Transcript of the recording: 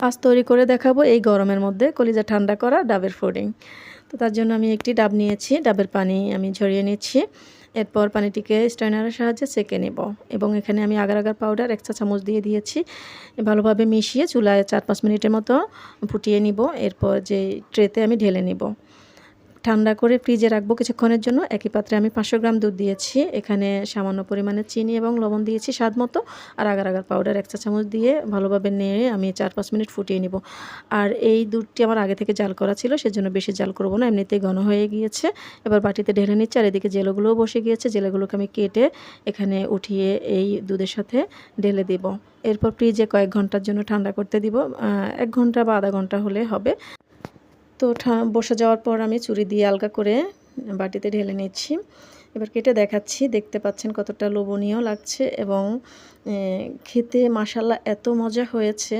আজ তৈরি করে দেখাবো এই গরমের মধ্যে কলিজা ঠান্ডা করা ডাবের পুডিং। তো তার জন্য আমি একটি ডাব নিয়েছি, ডাবের পানি আমি ঝরিয়ে নিচ্ছি। এরপর পানিটিকে স্ট্রেনারের সাহায্যে ছেঁকে নেব এবং এখানে আমি আগার আগার পাউডার 1 চা চামচ দিয়ে দিয়েছি। ভালোভাবে মিশিয়ে চুলায় 4-5 মিনিটের মতো ফুটিয়ে নিব। এরপর যে ট্রেতে আমি ঢেলে নিব। ঠান্ডা করে ফ্রিজে রাখবো কিছুক্ষণের জন্য। একই পাত্রে আমি 500 গ্রাম দুধ দিয়েছি। এখানে সামান্য পরিমাণে চিনি এবং লবণ দিয়েছি স্বাদ মতো। আর আগার আগার পাউডার 1 চা চামচ দিয়ে ভালোভাবে নেড়ে আমি 4-5 মিনিট ফুটিয়ে নিব। আর এই দুধটি আমার আগে থেকে জাল করা ছিল, সেজন্য বেশি জাল করব না, এমনিতেই ঘন হয়ে গিয়েছে। এবার বাটিতে ঢেলে নিচ্ছি। আর এদিকে জেলোগুলোও বসে গিয়েছে। জেলোগুলোকে আমি কেটে এখানে উঠিয়ে এই দুধের সাথে ঢেলে দেব। এরপর ফ্রিজে কয়েক ঘন্টার জন্য ঠান্ডা করতে দিব। 1 ঘন্টা বা আধা ঘন্টা হলে হবে। তো বসে যাওয়ার পর আমি ছুরি দিয়ে আলগা করে বাটিতে ঢেলে নিচ্ছি। এবার কেটে দেখাচ্ছি। দেখতে পাচ্ছেন কতটা লোভনীয় লাগছে এবং খেতে মাশাআল্লাহ এত মজা হয়েছে।